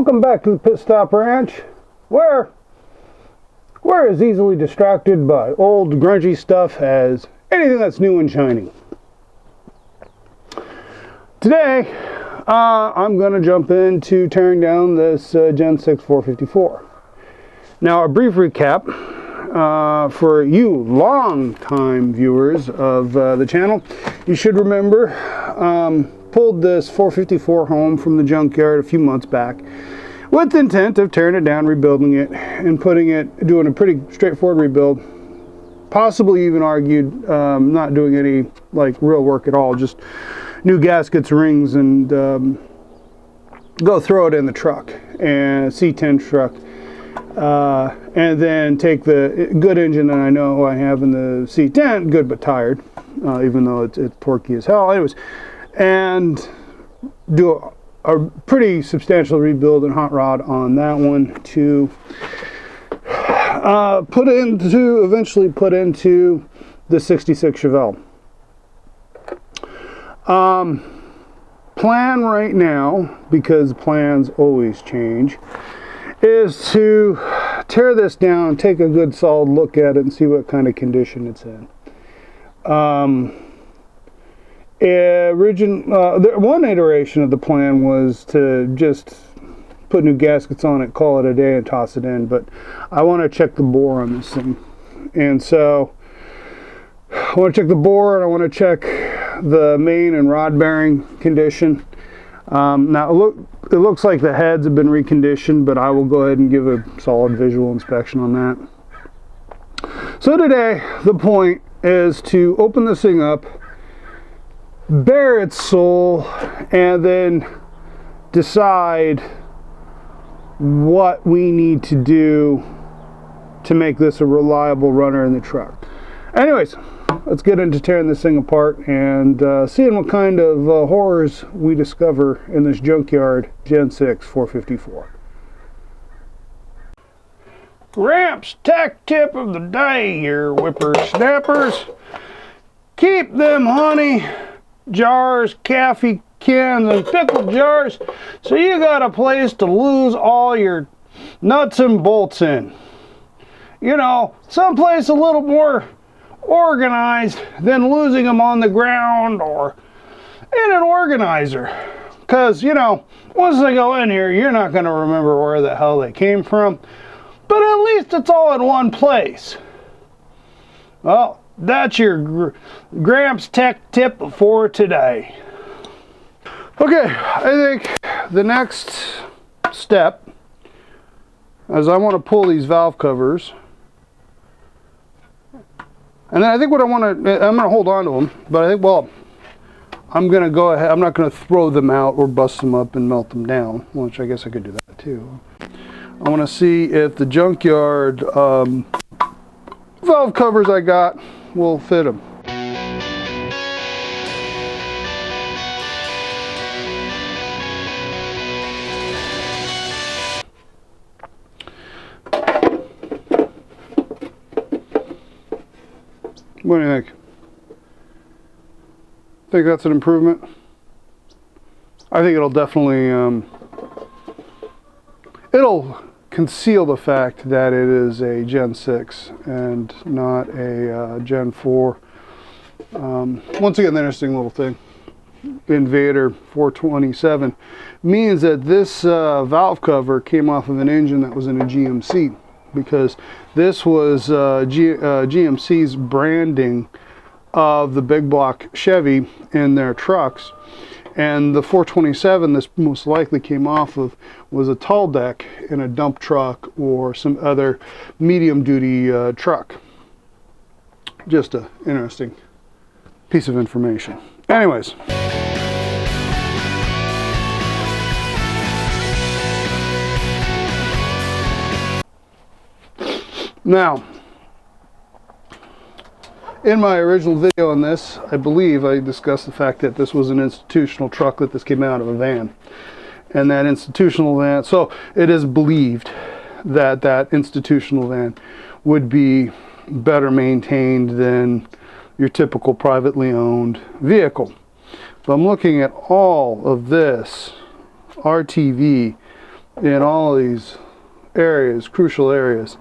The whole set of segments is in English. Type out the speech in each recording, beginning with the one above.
Welcome back to the Pit Stop Ranch, where we're as easily distracted by old grungy stuff as anything that's new and shiny. Today, I'm going to jump into tearing down this Gen 6 454. Now, a brief recap for you long-time viewers of the channel. You should remember, pulled this 454 home from the junkyard a few months back with the intent of tearing it down, rebuilding it, and doing a pretty straightforward rebuild. Possibly even argued not doing any real work at all, just new gaskets, rings, and go throw it in the truck, and a C10 truck, and then take the good engine that I know I have in the C10, good but tired, even though it's torquey as hell. Anyways, and do a pretty substantial rebuild and hot rod on that one to eventually put into the 66 Chevelle. Plan right now, because plans always change, is to tear this down, take a good solid look at it, and see what kind of condition it's in. One iteration of the plan was to just put new gaskets on it, call it a day, and toss it in, but I want to check the bore on this thing. And so I want to check the bore, and I want to check the main and rod bearing condition. Now it looks like the heads have been reconditioned, but I will go ahead and give a solid visual inspection on that. So today the point is to open this thing up, bare its soul, and then decide what we need to do to make this a reliable runner in the truck. Anyways, let's get into tearing this thing apart and seeing what kind of horrors we discover in this junkyard Gen 6 454. Gramps tech tip of the day here, whippersnappers. Keep them honey jars, caffy cans, and pickle jars so you got a place to lose all your nuts and bolts in. You know, someplace a little more organized than losing them on the ground or in an organizer, because you know, once they go in here, you're not going to remember where the hell they came from, but at least it's all in one place. Well, that's your Gramps tech tip for today. Okay, I think the next step is I want to pull these valve covers. And then I think what I'm going to hold on to them, but I think, well, I'm going to go ahead, I'm not going to throw them out or bust them up and melt them down, which I guess I could do that too. I want to see if the junkyard valve covers I got will fit them. What do you think? Think that's an improvement? I think it'll definitely, it'll conceal the fact that it is a Gen 6 and not a Gen 4. Once again, the interesting little thing, Invader 427, means that this valve cover came off of an engine that was in a GMC, because this was GMC's branding of the big block Chevy in their trucks, and the 427 this most likely came off of was a tall deck in a dump truck or some other medium duty truck. Just an interesting piece of information. Anyways, now, in my original video on this, I believe I discussed the fact that this was an institutional truck, that this came out of a van. And that institutional van, so it is believed that that institutional van would be better maintained than your typical privately owned vehicle. But I'm looking at all of this RTV in all these areas, crucial areas,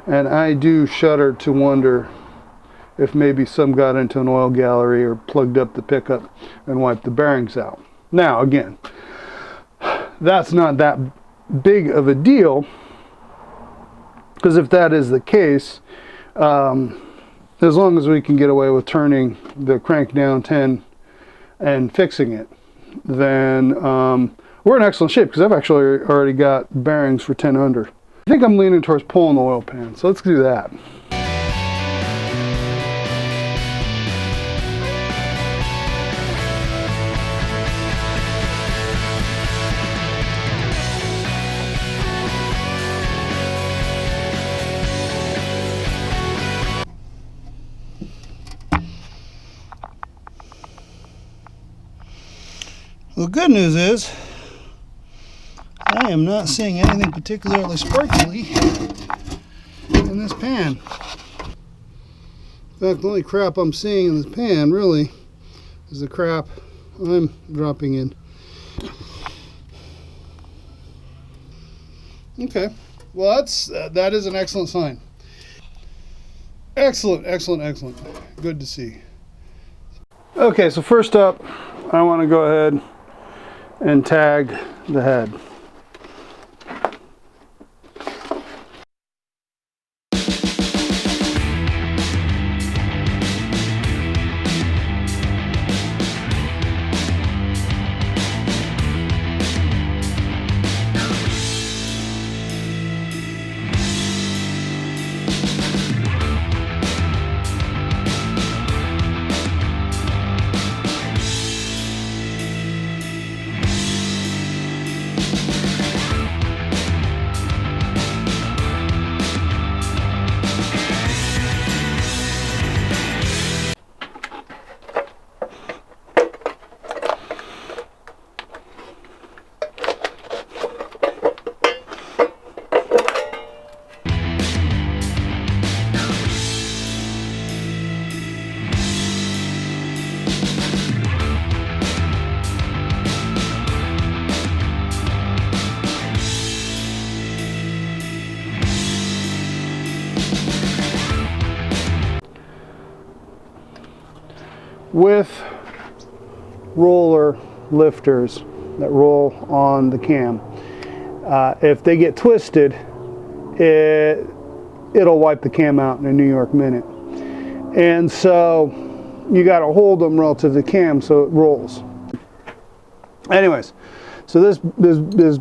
and I do shudder to wonder if maybe some got into an oil gallery or plugged up the pickup and wiped the bearings out. Now again, that's not that big of a deal, because if that is the case, as long as we can get away with turning the crank down 10 and fixing it, then we're in excellent shape, because I've actually already got bearings for 10 under. I think I'm leaning towards pulling the oil pan, so let's do that. The good news is I am not seeing anything particularly sparkly in this pan. In fact, the only crap I'm seeing in this pan really is the crap I'm dropping in. Okay, well that is an excellent sign. Excellent, excellent, excellent. Good to see. Okay, so first up, I want to go ahead and tag the head. With roller lifters that roll on the cam, if they get twisted, it'll wipe the cam out in a New York minute. And so you got to hold them relative to the cam so it rolls. Anyways, so this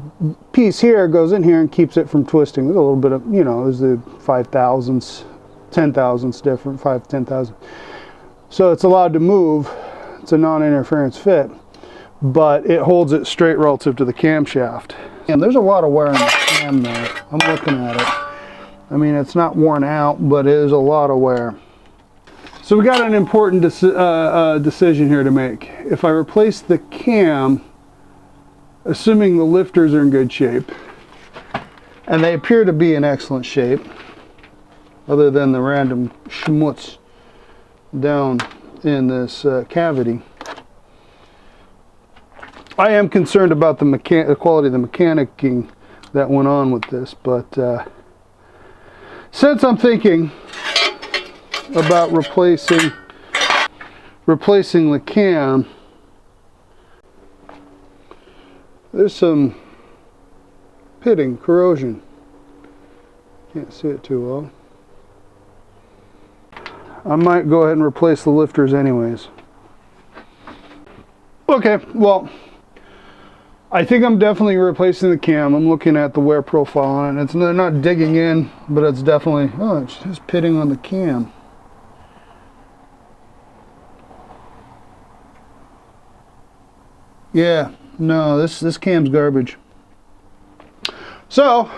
piece here goes in here and keeps it from twisting. There's a little bit of, you know, there's the 5 thousandths, 10 thousandths different, 5 10 thousand. So it's allowed to move. It's a non-interference fit, but it holds it straight relative to the camshaft. And there's a lot of wear on the cam there. I'm looking at it. I mean, it's not worn out, but it is a lot of wear. So we got an important decision here to make. If I replace the cam, assuming the lifters are in good shape, and they appear to be in excellent shape, other than the random schmutz down in this cavity, I am concerned about the quality of the mechanicking that went on with this, but since I'm thinking about replacing the cam, there's some pitting, corrosion. Can't see it too well. I might go ahead and replace the lifters anyways. Okay, well, I think I'm definitely replacing the cam. I'm looking at the wear profile on it. They're not digging in, but it's definitely, oh, it's just pitting on the cam. Yeah, no, this cam's garbage. So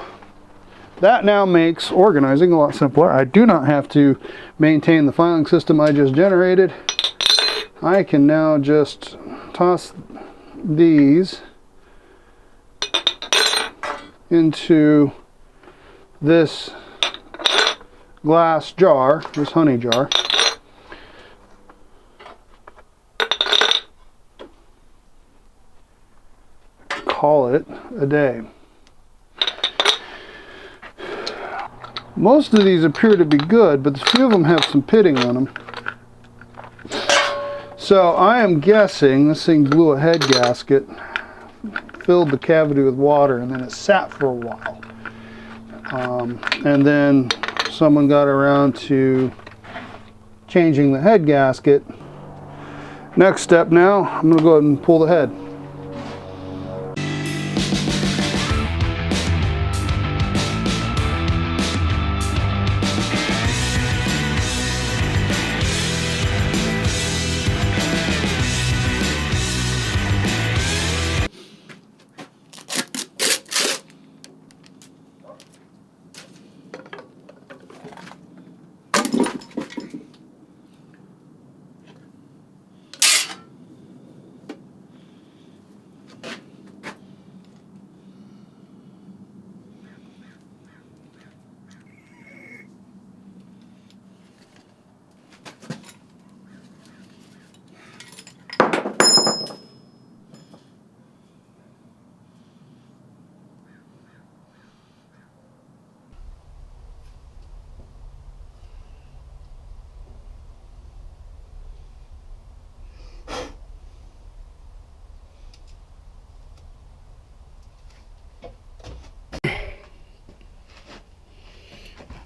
that now makes organizing a lot simpler. I do not have to maintain the filing system I just generated. I can now just toss these into this glass jar, this honey jar. Call it a day. Most of these appear to be good, but a few of them have some pitting on them. So I am guessing this thing blew a head gasket, filled the cavity with water, and then it sat for a while. And then someone got around to changing the head gasket. Next step now, I'm going to go ahead and pull the head.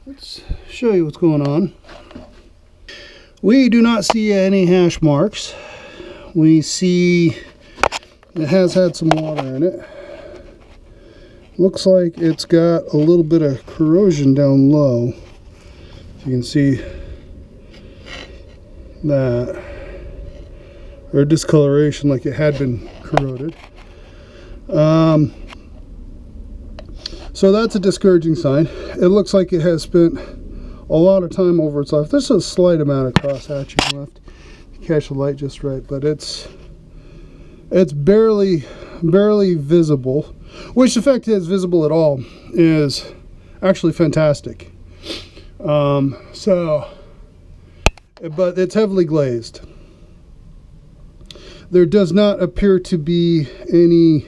Let's show you what's going on. We do not see any hash marks. We see it has had some water in it. Looks like it's got a little bit of corrosion down low. You can see that, or discoloration, like it had been corroded. So that's a discouraging sign. It looks like it has spent a lot of time over its life. There's a slight amount of cross hatching left to catch the light just right, but it's barely visible. Which the fact is visible at all is actually fantastic. But it's heavily glazed. There does not appear to be any.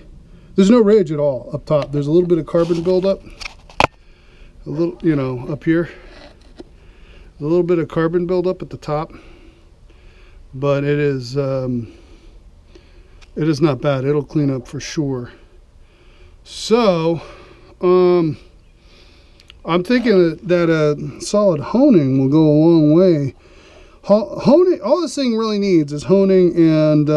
There's no ridge at all up top. There's a little bit of carbon buildup. A little, you know, up here. A little bit of carbon buildup at the top. But it is not bad. It'll clean up for sure. So, I'm thinking that a solid honing will go a long way. Honing, all this thing really needs is honing and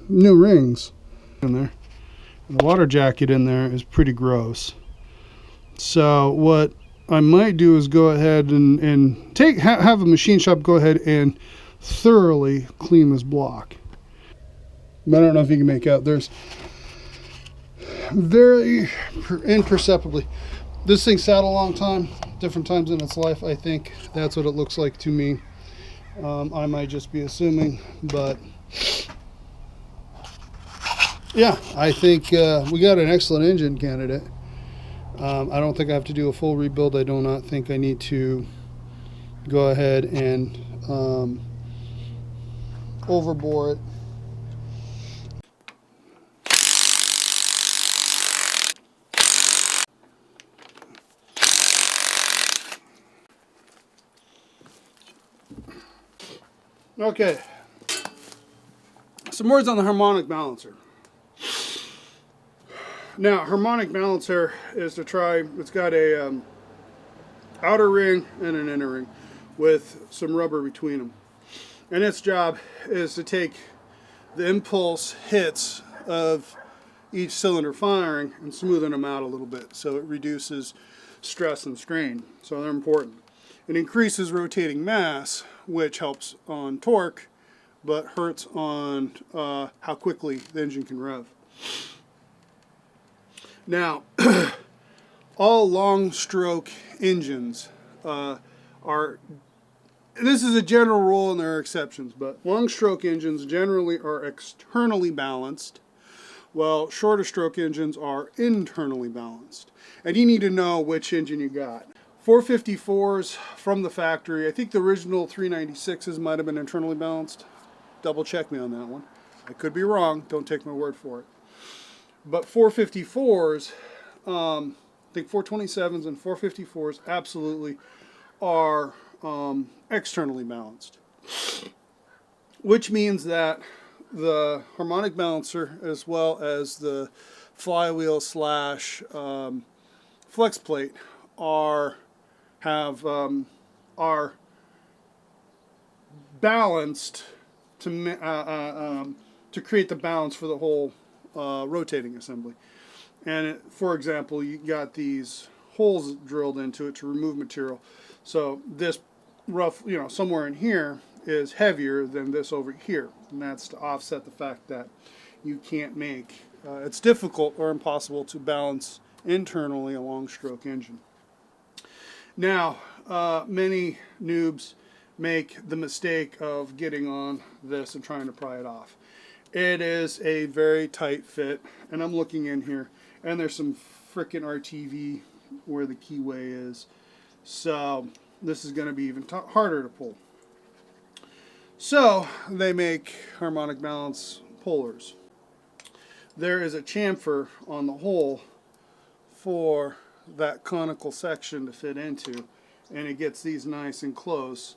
new rings in there. And the water jacket in there is pretty gross. So what I might do is go ahead and have a machine shop go ahead and thoroughly clean this block. I don't know if you can make out, there's very imperceptibly, this thing sat a long time, different times in its life. I think that's what it looks like to me. I might just be assuming, but yeah, I think we got an excellent engine candidate. I don't think I have to do a full rebuild. I do not think I need to go ahead and overbore it. Okay, some words on the harmonic balancer. Now, harmonic balancer is to try, it's got a outer ring and an inner ring with some rubber between them. And its job is to take the impulse hits of each cylinder firing and smoothing them out a little bit, so it reduces stress and strain. So they're important. It increases rotating mass, which helps on torque, but hurts on how quickly the engine can rev. Now, all long stroke engines are, this is a general rule and there are exceptions, but long stroke engines generally are externally balanced, while shorter stroke engines are internally balanced. And you need to know which engine you got. 454s from the factory, I think the original 396s might have been internally balanced. Double check me on that one. I could be wrong, don't take my word for it. But 454s, I think 427s and 454s absolutely are externally balanced, which means that the harmonic balancer as well as the flywheel slash flex plate are balanced to create the balance for the whole rotating assembly. And for example, you got these holes drilled into it to remove material. So this rough, somewhere in here is heavier than this over here, and that's to offset the fact that you can't make it's difficult or impossible to balance internally a long stroke engine. Now, many noobs make the mistake of getting on this and trying to pry it off. It is a very tight fit, and I'm looking in here, and there's some frickin' RTV where the keyway is. So this is going to be even harder to pull. So they make harmonic balance pullers. There is a chamfer on the hole for that conical section to fit into, and it gets these nice and close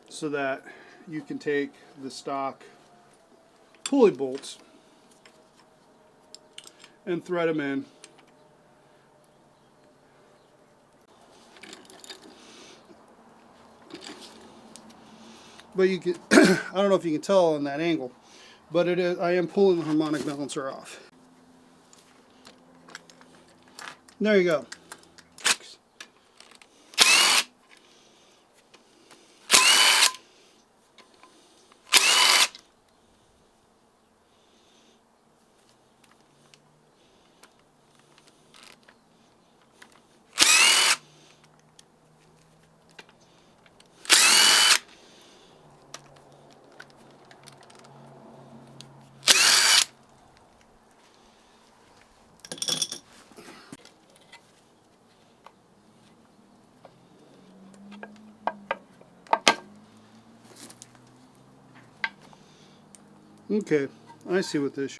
so that you can take the stock pulley bolts and thread them in. But you can I don't know if you can tell on that angle, but it is, I am pulling the harmonic balancer off. There you go. Okay, I see what this.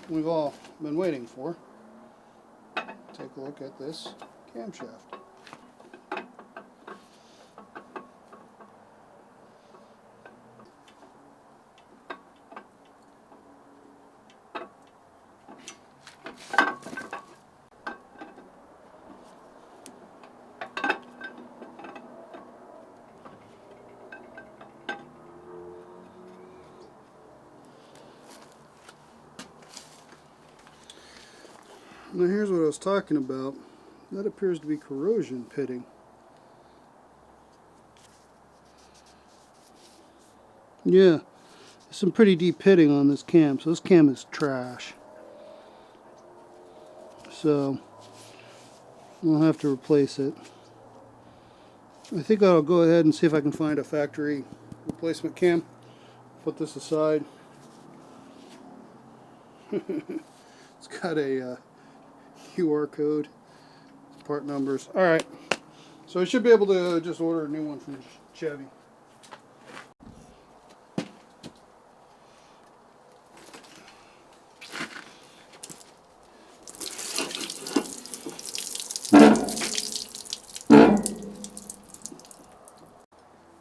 We've all been waiting for. Take a look at this camshaft. Now here's what I was talking about. That appears to be corrosion pitting. Yeah, some pretty deep pitting on this cam, so this cam is trash. So I'll have to replace it. I think I'll go ahead and see if I can find a factory replacement cam. Put this aside. It's got a QR code, part numbers. Alright, so I should be able to just order a new one from Chevy.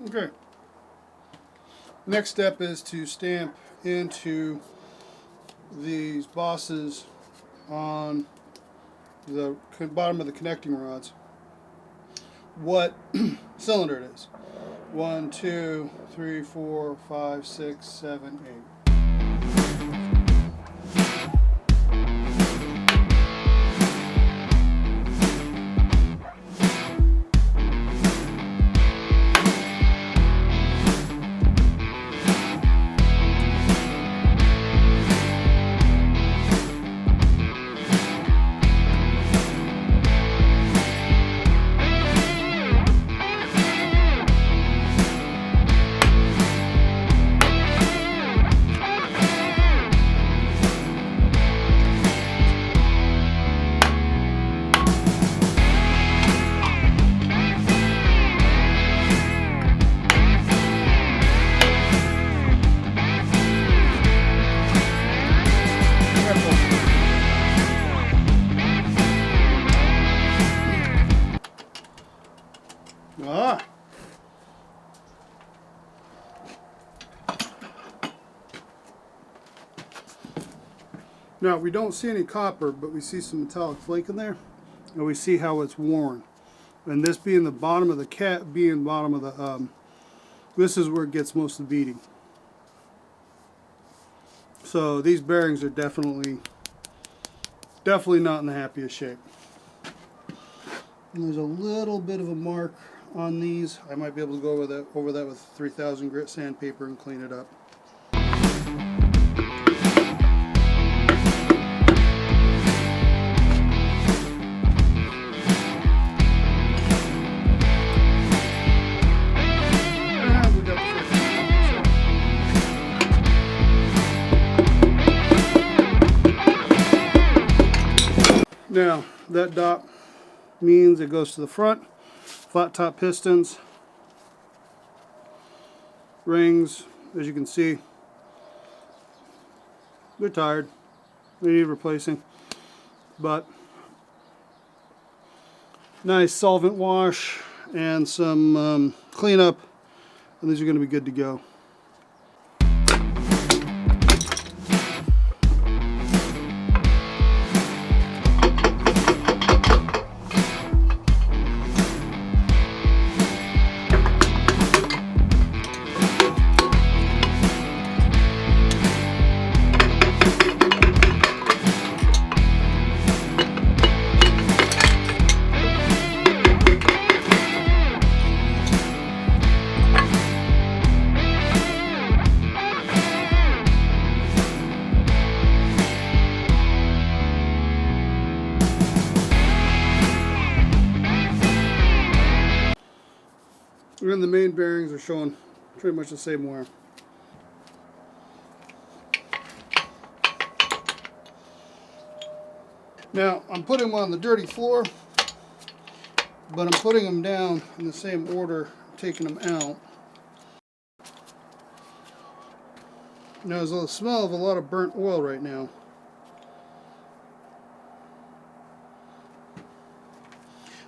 Okay, next step is to stamp into these bosses on the bottom of the connecting rods what cylinder it is. 1, 2, 3, 4, 5, 6, 7, 8. Now we don't see any copper, but we see some metallic flake in there, and we see how it's worn. And this being the bottom of the cat, being bottom of the, this is where it gets most of the beating. So these bearings are definitely not in the happiest shape. And there's a little bit of a mark on these. I might be able to go over that with 3000 grit sandpaper and clean it up. Now, that dot means it goes to the front. Flat top pistons, rings, as you can see, they're tired. They need replacing. But nice solvent wash and some cleanup, and these are going to be good to go. And the main bearings are showing pretty much the same wear. Now I'm putting them on the dirty floor, but I'm putting them down in the same order, taking them out. Now there's a smell of a lot of burnt oil right now.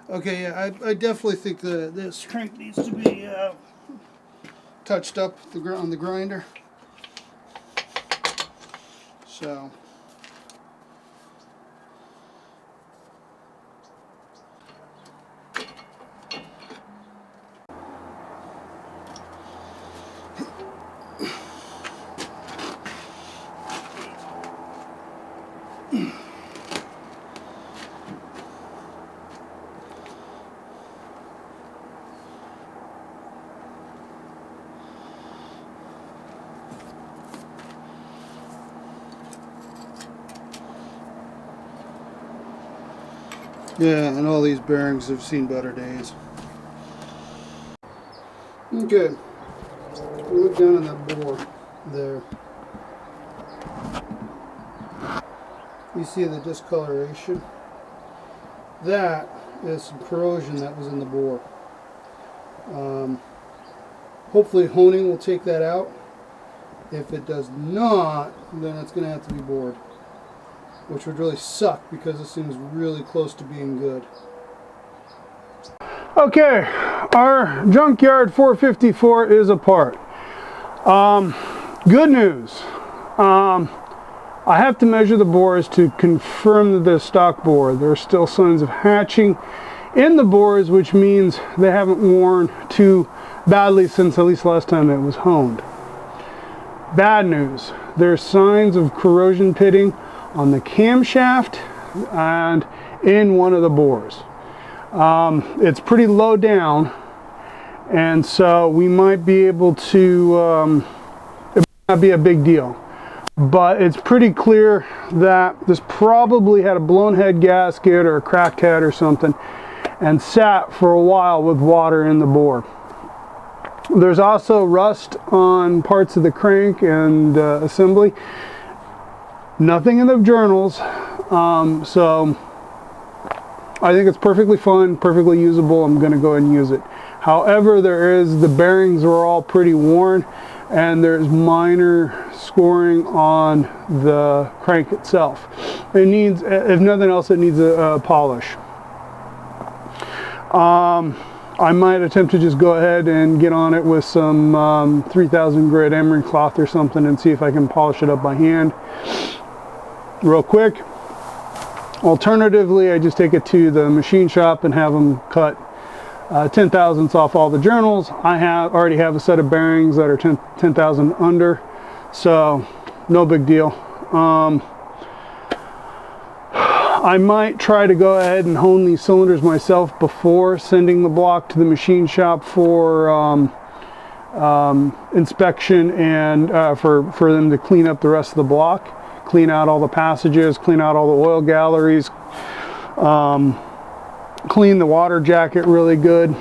Okay, yeah, I definitely think this crank needs to be touched up on the grinder. So, yeah, and all these bearings have seen better days. Okay, look down on that bore there. You see the discoloration? That is some corrosion that was in the bore. Hopefully honing will take that out. If it does not, then it's going to have to be bored, which would really suck because this thing is really close to being good. Okay, our junkyard 454 is apart. Good news. I have to measure the bores to confirm that they're stock bore. There are still signs of hatching in the bores, which means they haven't worn too badly since at least last time it was honed. Bad news. There are signs of corrosion pitting on the camshaft and in one of the bores. It's pretty low down, and so we might be able to, it might not be a big deal, but it's pretty clear that this probably had a blown head gasket or a cracked head or something and sat for a while with water in the bore. There's also rust on parts of the crank and assembly. Nothing in the journals, so I think it's perfectly fine, perfectly usable. I'm going to go ahead and use it. However, the bearings are all pretty worn, and there's minor scoring on the crank itself. It needs, if nothing else, it needs a polish. I might attempt to just go ahead and get on it with some 3000 grit emery cloth or something and see if I can polish it up by hand. real quick. Alternatively, I just take it to the machine shop and have them cut 10 thousandths off all the journals. I already have a set of bearings that are 10 thousand under, so no big deal. I might try to go ahead and hone these cylinders myself before sending the block to the machine shop for inspection and for them to clean up the rest of the block. Clean out all the passages, clean out all the oil galleries, clean the water jacket really good.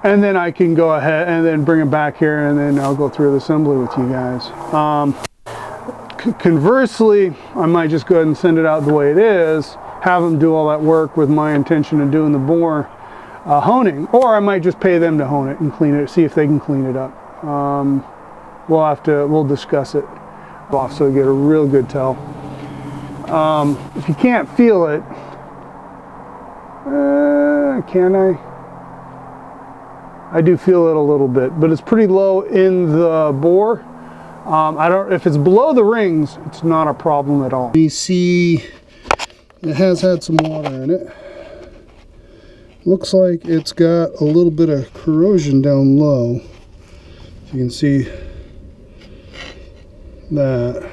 And then I can go ahead and then bring it back here, and then I'll go through the assembly with you guys. Conversely, I might just go ahead and send it out the way it is, have them do all that work with my intention of doing the bore honing, or I might just pay them to hone it and clean it, see if they can clean it up. We'll discuss it off so you get a real good tell. If you can't feel it, can I? I do feel it a little bit, but it's pretty low in the bore. If it's below the rings, it's not a problem at all. You see, it has had some water in it. Looks like it's got a little bit of corrosion down low. You can see that,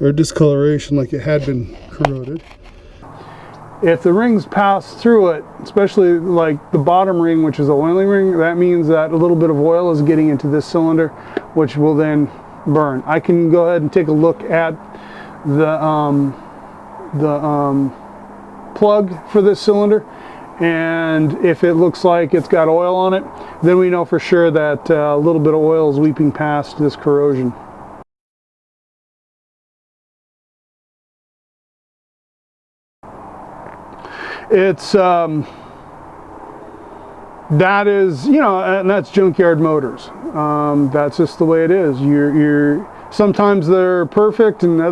or discoloration, like it had been corroded. If the rings pass through it, especially like the bottom ring, which is the oiling ring, that means that a little bit of oil is getting into this cylinder, which will then burn. I can go ahead and take a look at the plug for this cylinder, and if it looks like it's got oil on it, then we know for sure that a little bit of oil is leaping past this corrosion. It's that is, you know, and that's junkyard motors. That's just the way it is. Sometimes they're perfect, and a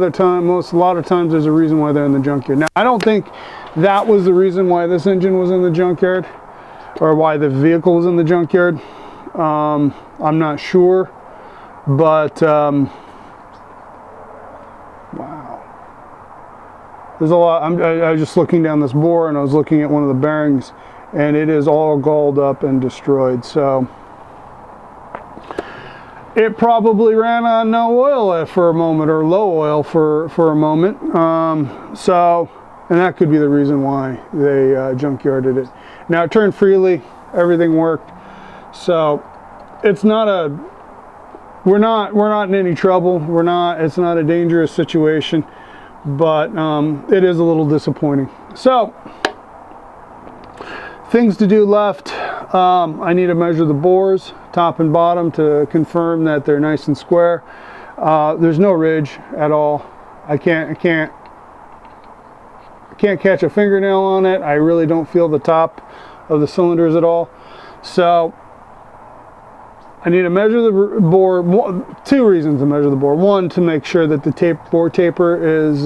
lot of times there's a reason why they're in the junkyard. Now, I don't think that was the reason why this engine was in the junkyard, or why the vehicle was in the junkyard. I'm not sure, but wow. There's a lot. I was just looking down this bore, and I was looking at one of the bearings, and it is all galled up and destroyed. So it probably ran on no oil for a moment, or low oil for a moment. And that could be the reason why they junkyarded it. Now it turned freely, everything worked. So it's not we're not in any trouble. It's not a dangerous situation. But it is a little disappointing. So, things to do left. I need to measure the bores, top and bottom, to confirm that they're nice and square. There's no ridge at all. I can't catch a fingernail on it. I really don't feel the top of the cylinders at all. So, I need to measure the bore. Two reasons to measure the bore. One, to make sure that the bore taper is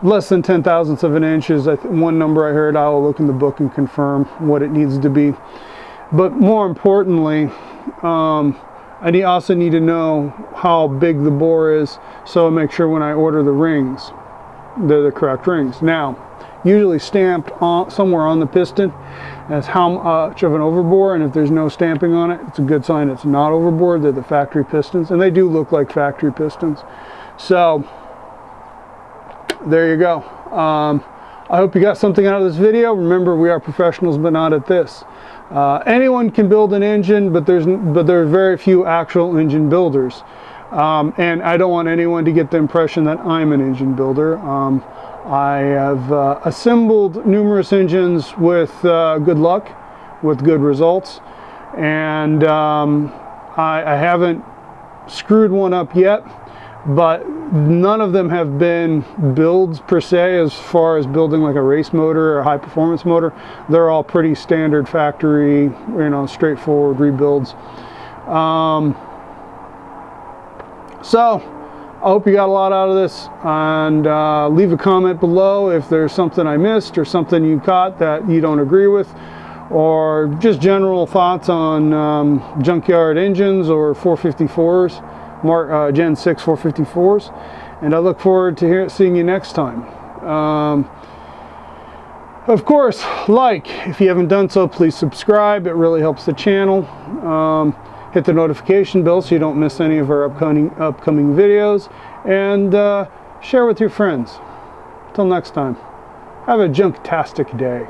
less than 10 thousandths of an inch. Is one number I heard. I will look in the book and confirm what it needs to be. But more importantly, I also need to know how big the bore is, so I make sure when I order the rings, they're the correct rings. Now, usually stamped somewhere on the piston as how much of an overbore, and if there's no stamping on it, it's a good sign it's not overbore. They're the factory pistons, and they do look like factory pistons. So there you go. I hope you got something out of this video. Remember, we are professionals, but not at this. Anyone can build an engine, but there are very few actual engine builders, and I don't want anyone to get the impression that I'm an engine builder. I have assembled numerous engines with good luck, with good results, and I haven't screwed one up yet, but none of them have been builds per se, as far as building like a race motor or a high performance motor. They're all pretty standard factory, you know, straightforward rebuilds. So I hope you got a lot out of this, and leave a comment below if there's something I missed or something you caught that you don't agree with, or just general thoughts on junkyard engines or 454s, Gen 6 454s. And I look forward to seeing you next time. Of course, if you haven't done so, please subscribe. It really helps the channel. Hit the notification bell so you don't miss any of our upcoming videos. And share with your friends. Till next time, have a junktastic day.